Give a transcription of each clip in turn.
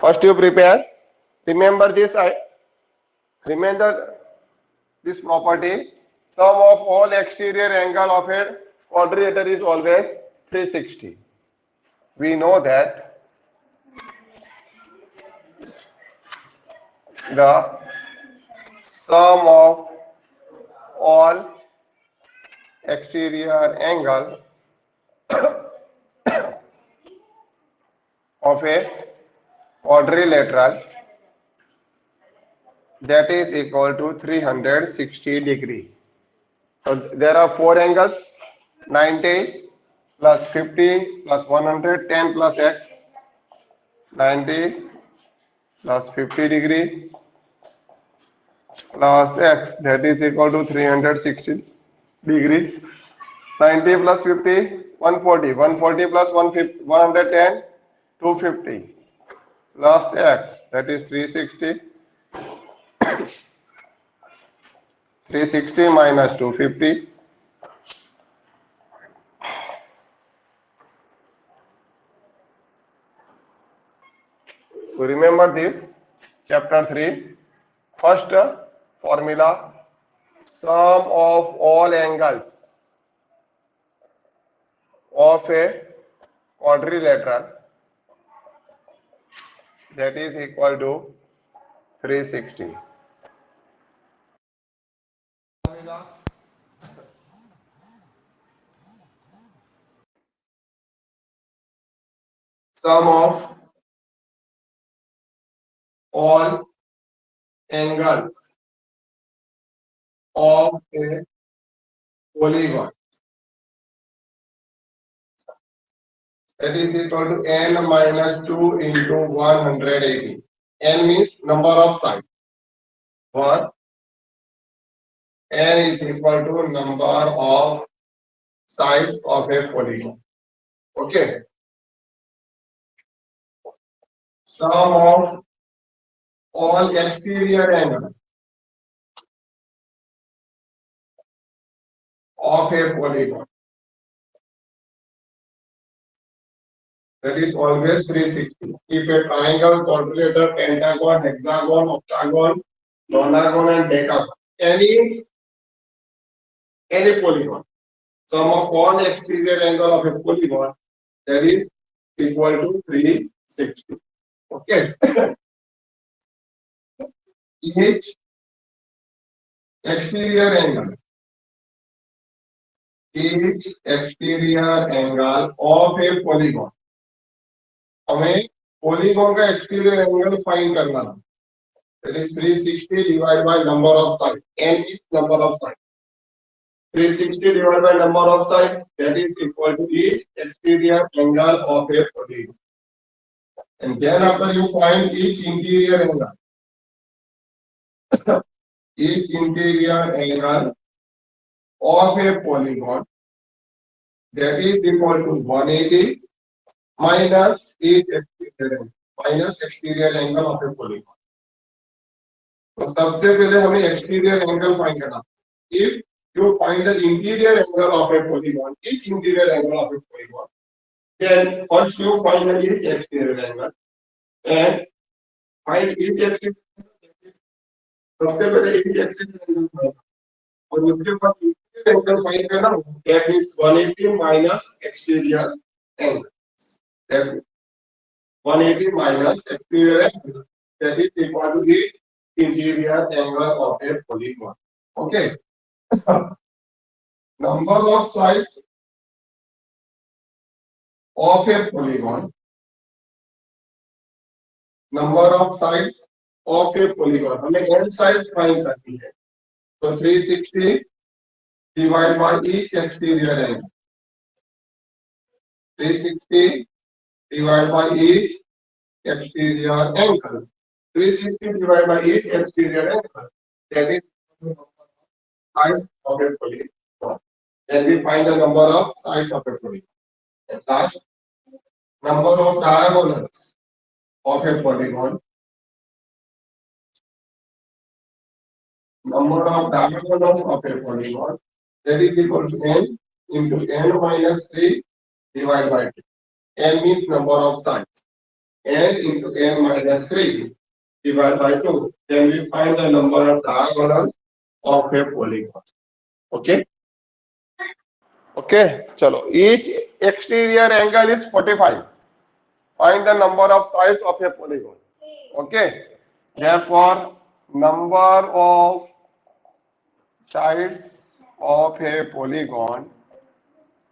First you prepare. Remember this. Remember this property. Sum of all exterior angle of a quadrilateral is always 360. We know that the sum of all exterior angle of a quadrilateral, that is equal to 360 degree. So there are four angles: 90 plus 50 plus 110 plus x. 90 plus 50 degree plus x, that is equal to 360 degree. 90 plus 50, 140. 140 plus 150, 110, 250 plus x, that is 360. 360 minus 250. Remember this, chapter 3. First formula, sum of all angles of a quadrilateral, that is equal to 360. Sum of all angles of a polygon, that is equal to n minus 2 into 180. N means number of sides. 1. N is equal to number of sides of a polygon. Okay. Sum of all exterior angles of a polygon, that is always 360. If a triangle, quadrilateral, pentagon, hexagon, octagon, nonagon and decagon, any polygon, sum of all exterior angle of a polygon, that is equal to 360. Okay. Each exterior angle, each exterior angle of a polygon, हमें polygon का exterior angle find करना है. That is 360 divided by number of sides. N is number of sides. 360 divided by number of sides, that is equal to each exterior angle of a polygon. And then after you find each interior angle, each interior angle of a polygon, that is equal to 180 minus each exterior angle, minus exterior angle of a polygon. तो सबसे पहले हमें exterior angle find करना. If you find the interior angle of a polygon, each interior angle of a polygon, then first you find each exterior angle and find each exterior. सबसे पहले each exterior angle find और उसके बाद interior angle find करना. That is 180 minus exterior angle. That 180 minus exterior angle, that is equal to each interior angle of a polygon. Okay. Number of sides of a polygon. Number of sides of a polygon. हमें n sides find करनी है. So 360 divided by each exterior angle. 360 divided by each exterior angle. 360 divided by each exterior angle. That is sides of a polygon. Then we find the number of sides of a polygon. And last, number of diagonals of a polygon. Number of diagonals of a polygon, that is equal to n into n minus 3 divided by 2. N means number of sides. n into n minus 3 divided by 2. Then we find the number of diagonals of a polygon. Okay. Okay. Chalo. Each exterior angle is 45. Find the number of sides of a polygon. Okay. Therefore, number of sides of a polygon,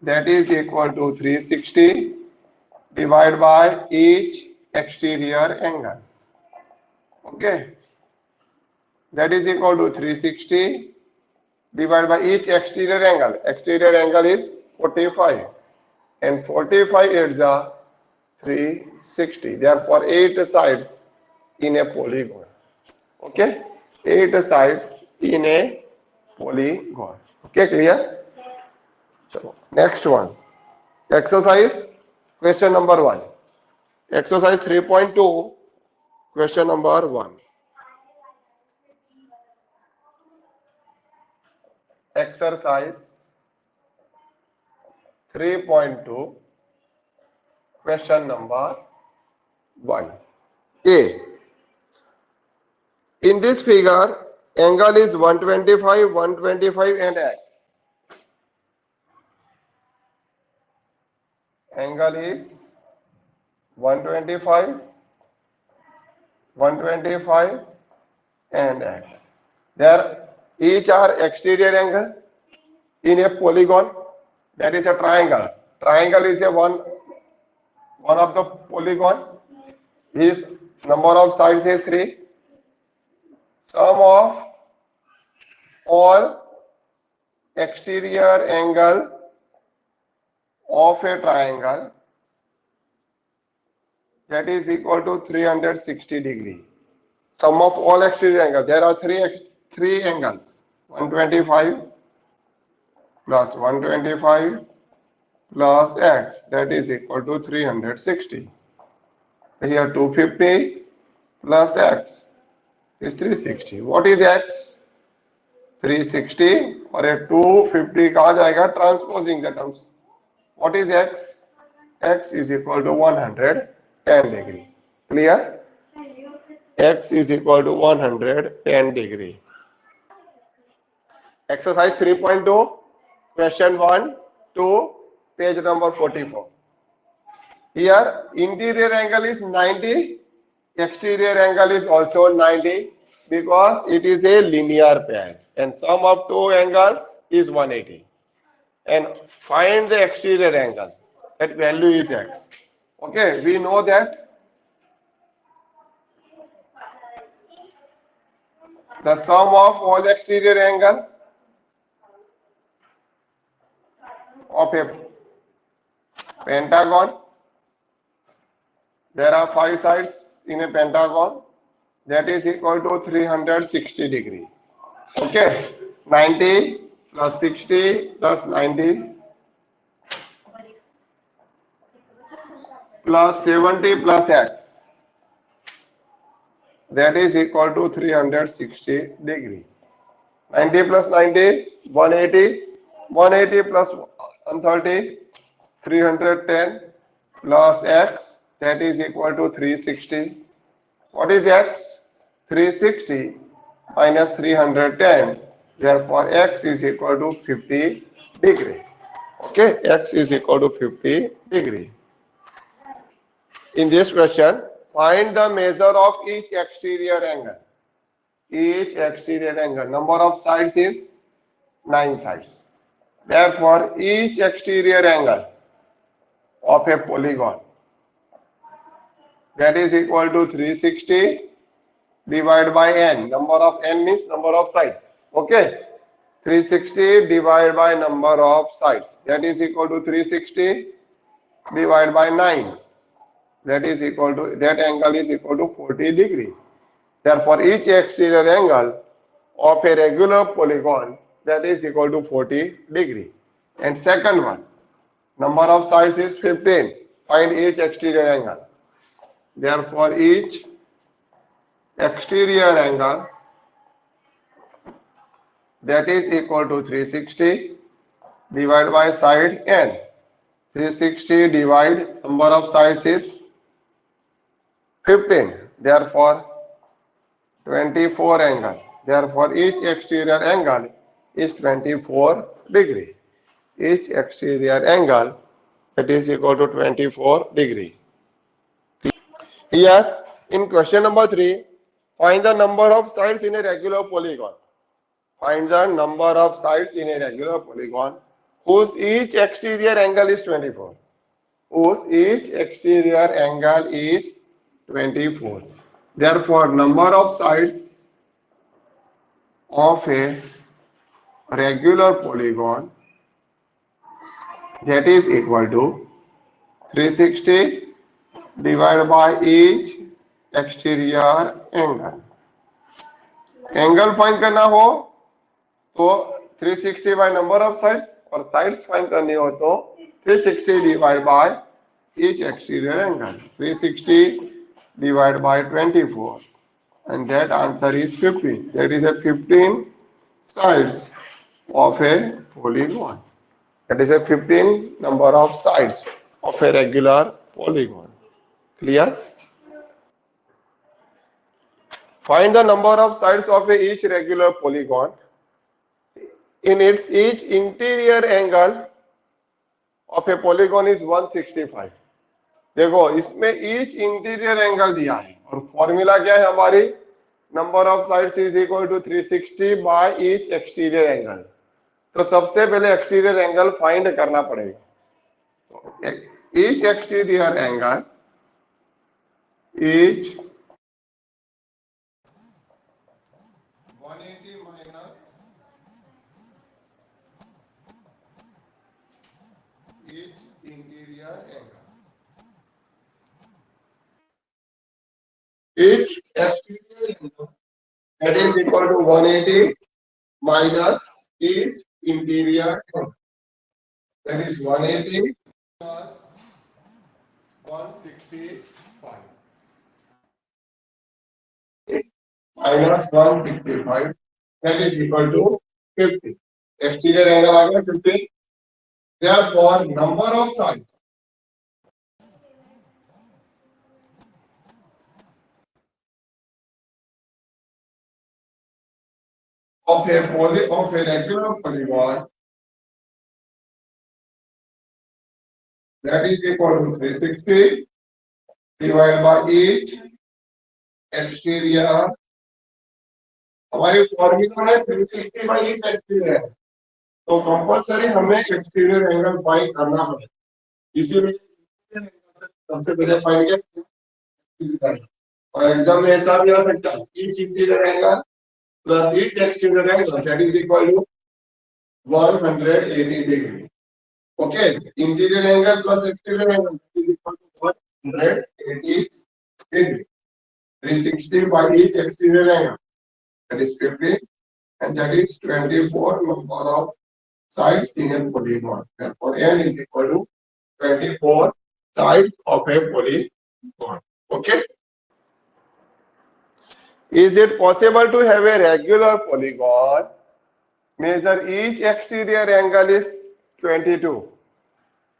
that is equal to 360 divided by each exterior angle. Okay. That is equal to 360 divided by each exterior angle. Exterior angle is 45 and 45 is a 360. Therefore, 8 sides in a polygon. Okay, 8 sides in a polygon. Okay, clear? So, next one. Exercise question number 1. Exercise 3.2, question number 1. Exercise 3.2, question number 1. A. In this figure, angle is 125, 125 and x. Angle is 125, 125 and x. There each are exterior angle in a polygon, that is a triangle. Triangle is a one of the polygon. His number of sides is 3. Sum of all exterior angle of a triangle, that is equal to 360 degree. Sum of all exterior angles. There are three angles. 125 plus 125 plus x, that is equal to 360. Here 250 plus x is 360. What is x? 360 और ये 250 कहाँ जाएगा? Transposing the terms. What is x? X is equal to 110 degree. Clear? X is equal to 110 degree. Exercise 3.2, question 1 to page number 44. Here interior angle is 90, exterior angle is also 90 because it is a linear pair and sum of two angles is 180. And find the exterior angle. That value is x. Okay, we know that the sum of all exterior angle of a pentagon, there are 5 sides in a pentagon, that is equal to 360 degree. Okay, 90 plus 60 plus 90 plus 70 plus x, that is equal to 360 degree. 90 plus 90, 180, 180 plus 130, 310 plus x, that is equal to 360. What is x? 360 minus 310. Therefore, x is equal to 50 degree. Okay, x is equal to 50 degree. In this question, find the measure of each exterior angle. Each exterior angle. Number of sides is 9 sides. Therefore, each exterior angle of a polygon, that is equal to 360 divided by n. Number of n means number of sides. Okay. 360 divided by number of sides. That is equal to 360 divided by 9. That is equal to, that angle is equal to 40 degree. Therefore, each exterior angle of a regular polygon, that is equal to 40 degree. And second one, number of sides is 15. Find each exterior angle. Therefore, each exterior angle, that is equal to 360 divided by side n. 360 divide number of sides is 15. Therefore 24 angle. Therefore each exterior angle is 24 degree. Each exterior angle, that is equal to 24 degree. Here in question number 3, find the number of sides in a regular polygon. Find the number of sides in a regular polygon whose each exterior angle is 24. Whose each exterior angle is 24. Therefore, number of sides of a regular polygon, that is equal to 360 divided by each exterior angle. Angle find करना हो तो 360 by number of sides, और sides find करनी हो तो 360 divide by each exterior angle. 360 divided by 24, and that answer is 15. That is a 15 sides of a polygon. That is a 15 number of sides of a regular polygon. Clear? Find the number of sides of each regular polygon. In its each interior angle of a polygon is 165. देखो इसमें each interior angle दिया है और formula क्या है हमारी, number of sides is equal to 360 by each exterior angle. तो सबसे पहले एक्सटीरियर एंगल फाइंड करना पड़ेगा. Each exterior angle, each 180 minus each interior angle. Each exterior angle, that is equal to 180 minus each interior angle. That is 180 plus 165 minus 165, that is equal to 50. Exterior angle आ गया 50. Therefore, number of sides of a regular polygon, that is equal to 360 divided by each exterior. हमारी formula है 360 by each exterior, तो compulsory हमें exterior angle find करना है. इसीलिए सबसे पहले फाइंड किया. और एग्जाम में ऐसा भी आ सकता है, each interior angle plus each exterior angle, that is equal to 180 degree. Okay, interior angle plus exterior angle is equal to 180 degree. 360 by each exterior angle, that is 50, and that is 24 number of sides in a polygon. Therefore, n is equal to 24 sides of a polygon. Okay. Is it possible to have a regular polygon? Measure each exterior angle is 22.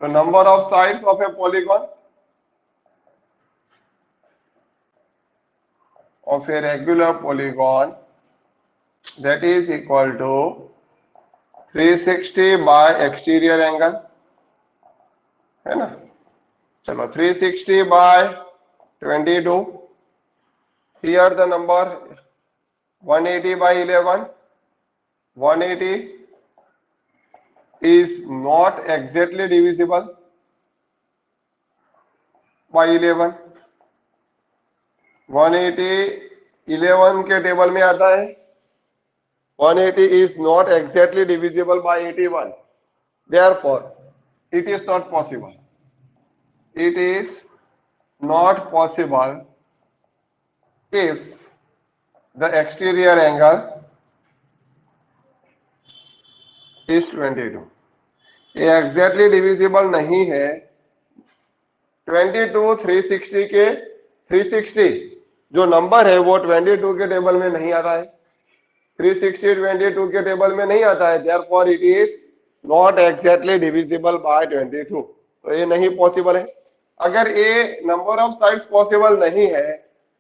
The number of sides of a polygon of a regular polygon, that is equal to 360 by exterior angle, है ना. चलो 360 by 22. Here the number 180 by 11. 180 is not exactly divisible by 11. 180 11 के table में आता है. 180 is not exactly divisible by 81. Therefore, it is not possible. It is not possible if the exterior angle is 22. ये exactly divisible नहीं है. 22 360 के 360 जो number है वो 22 के टेबल में नहीं आता है. 360 22 के टेबल में नहीं आता है. Therefore, it is not exactly divisible by 22. तो ये नहीं पॉसिबल है. अगर a number of sides possible नहीं है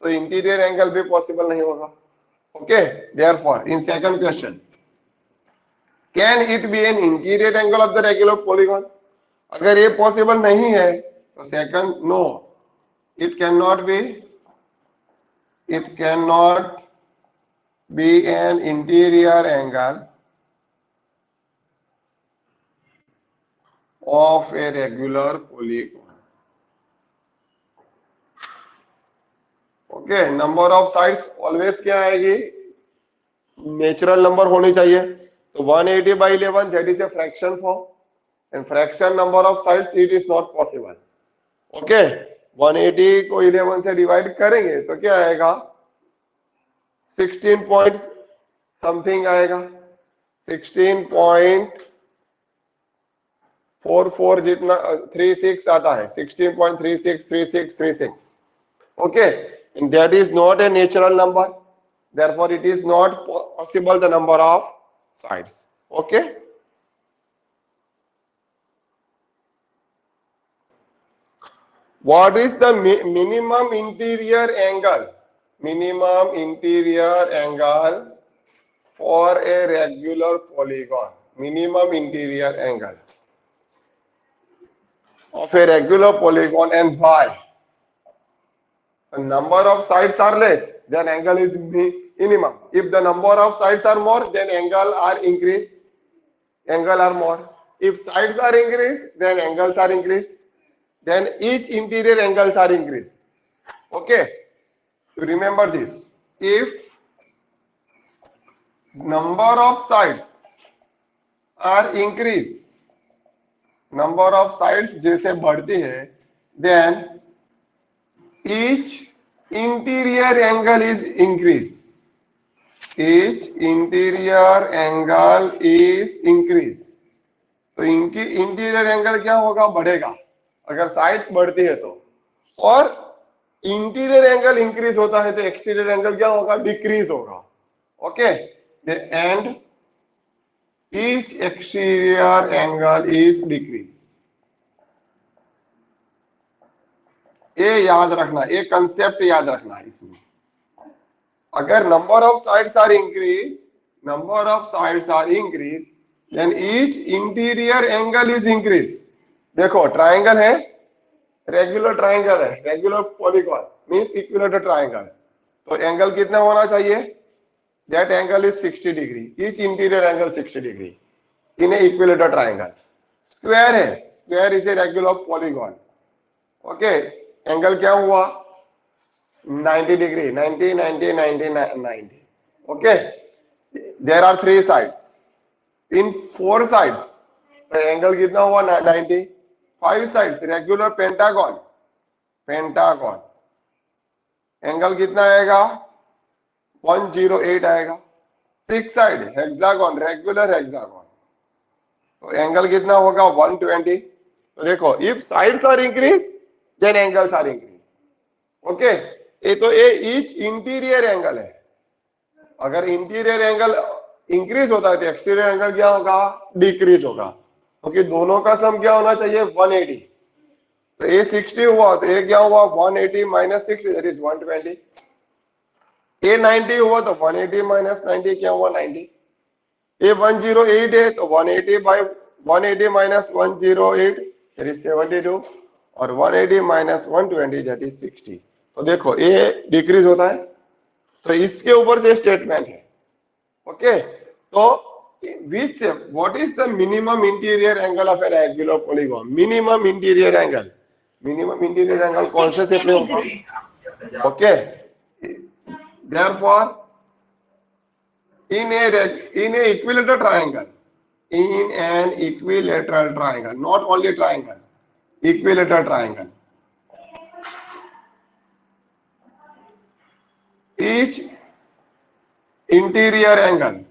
तो इंटीरियर एंगल भी पॉसिबल नहीं होगा. Okay, therefore in second question, can it be an interior angle of the regular polygon? अगर ये पॉसिबल नहीं है तो second, no, it can not be an interior angle of a regular polygon. Okay, number of sides always क्या आएगी? Natural number होनी चाहिए. तो 180/11 that is a fraction form, and fraction number of sides it is not possible. Okay, 180 को 11 से divide करेंगे तो क्या आएगा? 16 पॉइंट समथिंग आएगा, 16.44 जितना 36 आता है, 16.363636. Okay, and that is not a natural number, therefore it is not possible the number of sides. Okay, what is the minimum interior angle for a regular polygon? Minimum interior angle of a regular polygon, and why? The number of sides are less, then angle is minimum. If the number of sides are more, then angle are more. If sides are increased, then angles are increased. Then each interior angles are increased. Okay, to remember this, if number of sides are increased, number of sides जैसे बढ़ती है, then each interior angle is increased. Each interior angle is increased. तो इनकी interior angle क्या होगा? बढ़ेगा अगर sides बढ़ती है तो. और इंटीरियर एंगल इंक्रीज होता है तो एक्सटीरियर एंगल क्या होगा? डिक्रीज होगा. Okay, and each exterior angle is decrease. ये याद रखना, ये कंसेप्ट याद रखना है इसमें. अगर number of sides are increase, then each interior angle is increase. देखो ट्राइंगल है, रेगुलर ट्राइंगल है, regular polygon means equilateral triangle. तो एंगल कितना होना चाहिए? That angle is 60 degree. Each interior angle 60 degree in a equilateral triangle. Square है, square is a regular polygon. Okay, angle क्या हुआ? 90 degree, 90 90 90 90. Okay, there are 3 sides. In 4 sides angle कितना हुआ? 90. 5 sides regular pentagon, angle कितना आएगा? 108 आएगा. 6 side hexagon, regular hexagon, तो angle कितना होगा? 120. तो देखो, if sides are increase then angles are increase. Okay, ये तो ये ईच इंटीरियर एंगल है. अगर इंटीरियर एंगल इंक्रीज होता है तो एक्सटीरियर एंगल क्या होगा? डिक्रीज होगा. क्योंकि दोनों का सम क्या होना चाहिए? 180. तो ये 60 हुआ तो ये क्या हुआ? 180 माइनस 60 दैट इज 120. ये 90 हुआ तो 180 माइनस 90 क्या हुआ? 90. ये 108 है तो 180 माइनस 108 दैट इज 72, और 180 माइनस 120 दैट इज 60. तो देखो ये डिक्रीज होता है. तो इसके ऊपर से स्टेटमेंट है. ओके, तो what is the minimum interior angle of a regular polygon? Minimum interior angle कौन से सेट में होगा? Okay, therefore in an equilateral triangle, not only triangle, equilateral triangle, each interior angle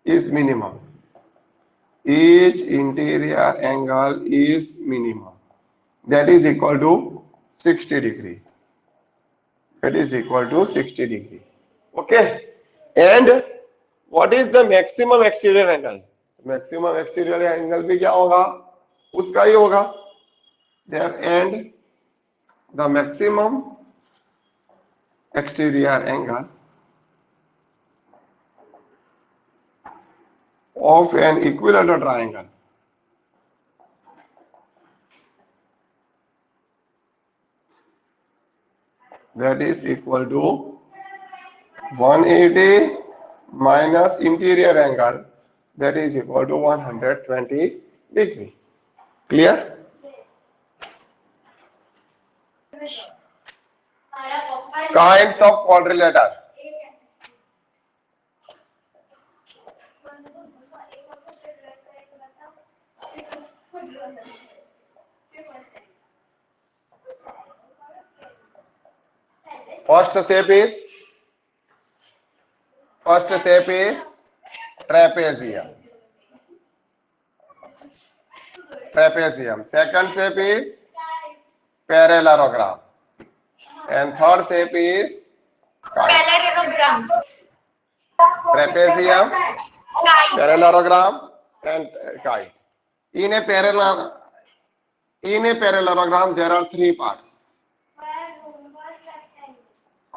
is minimum. Each interior angle is minimum. That is equal to 60 degree. That is equal to 60 degree. Okay. And what is the maximum exterior angle? Maximum exterior angle भी क्या होगा? उसका ही होगा. There, and the maximum exterior angle of an equilateral triangle that is equal to 180 minus interior angle that is equal to 120 degree. Clear? Kinds of quadrilateral. First shape is trapezium. Second shape is parallelogram. And third shape is Parallelogram. trapezium, parallelogram, and kite. In a parallelogram, there are three parts.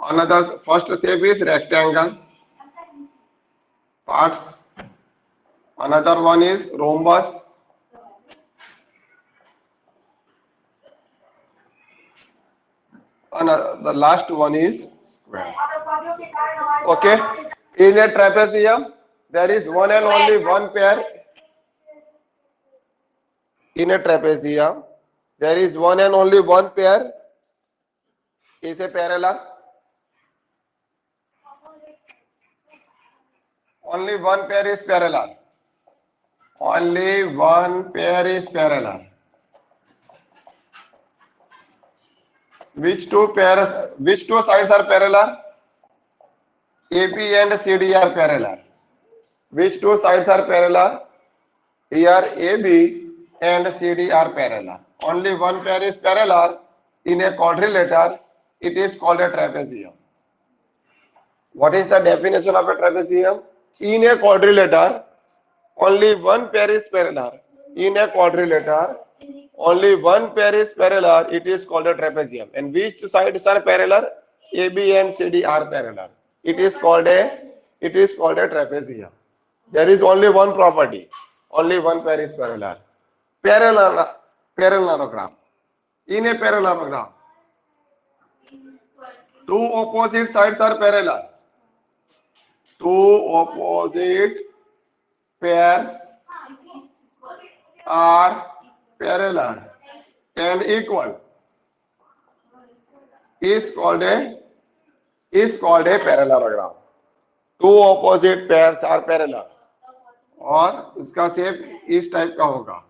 Another first shape is rectangle parts. Another one is rhombus. The last one is square. Okay. In a trapezium, there is one and only one pair. In a trapezium, there is one and only one pair. Is a parallel. Only one pair is parallel. Only one pair is parallel. Which two sides are parallel? AB and CD are parallel. Which two sides are parallel? Here AB and CD are parallel. Only one pair is parallel. In a quadrilateral, it is called a trapezium. What is the definition of a trapezium? In a quadrilateral, only one pair is parallel. In a quadrilateral, only one pair is parallel. It is called a trapezium. And which sides are parallel? AB and CD are parallel. It is called a trapezium. There is only one property. Only one pair is parallel. Parallelogram. In a parallelogram, two opposite sides are parallel. Two opposite pairs are parallel and equal. Is called a parallelogram. Two opposite pairs are parallel. और उसका shape इस type का होगा.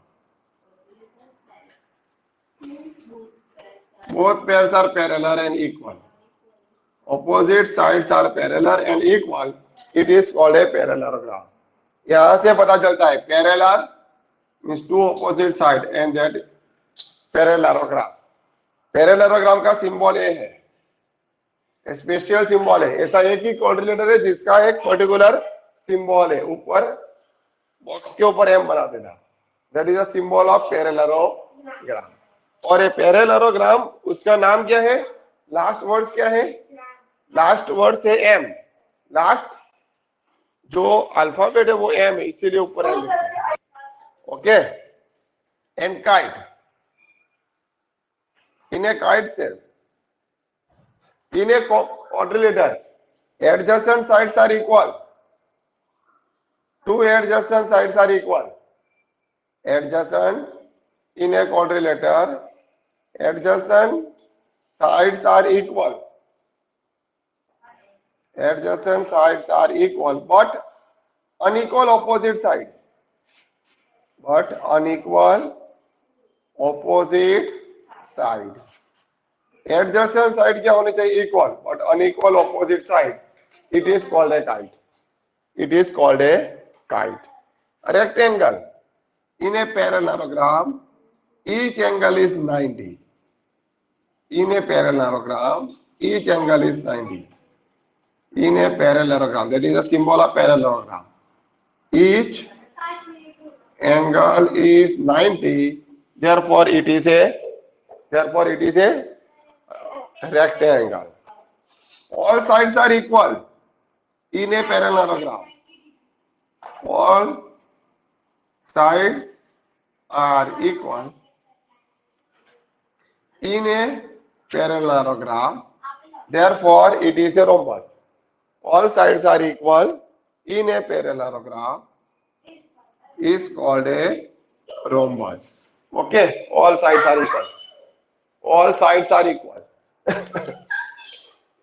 Both pairs are parallel and equal. Opposite sides are parallel and equal. It is called a parallelogram. यहाँ से पता चलता है parallel means two opposite side and that parallelogram. Parallelogram का सिंबल ए है, स्पेशल सिंबल है. ऐसा एक ही क्वाड्रिलेटरल है जिसका एक पर्टिकुलर सिंबल है. ऊपर बॉक्स के ऊपर एम बना देना. That is a symbol of parallelogram. और ये पैरेललोग्राम उसका नाम क्या है? लास्ट वर्ड्स क्या है? लास्ट वर्ड्स है एम. लास्ट जो अल्फाबेट है वो एम है, इसीलिए ऊपर एम लिखा है. Okay. And kite. In a kite cell, in a quadrilateral, adjacent sides are equal. Two adjacent sides are equal. Adjacent in a quadrilateral, adjacent sides are equal. Adjacent sides are equal, but unequal opposite side. But unequal opposite side. Adjacent side क्या होनी चाहिए? Equal, but unequal opposite side. It is called a kite. It is called a kite. A rectangle. In a parallelogram, each angle is 90. In a parallelogram, each angle is 90. In a parallelogram, that is a symbol of parallelogram. Each angle is 90. Therefore, it is a rectangle. All sides are equal in a parallelogram. All sides are equal in a parallelogram. Therefore, it is a rhombus. All sides are equal in a parallelogram is called a rhombus. Okay, all sides are equal. All sides are equal.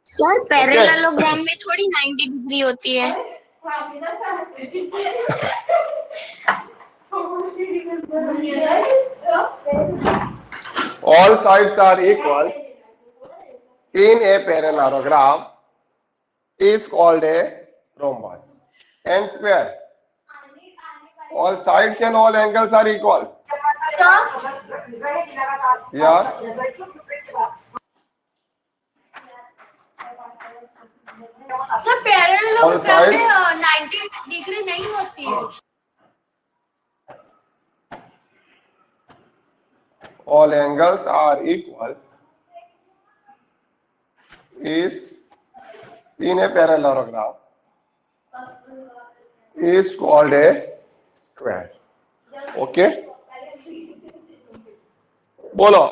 Sir parallelogram में थोड़ी 90 degree होती है. All sides are equal in a parallelogram is called a rhombus. And square. All sides and all angles are equal. Yes. Sir parallelogram में 90 degree नहीं होती है. All angles are equal is in a parallelogram is called a square. Okay. बोलो.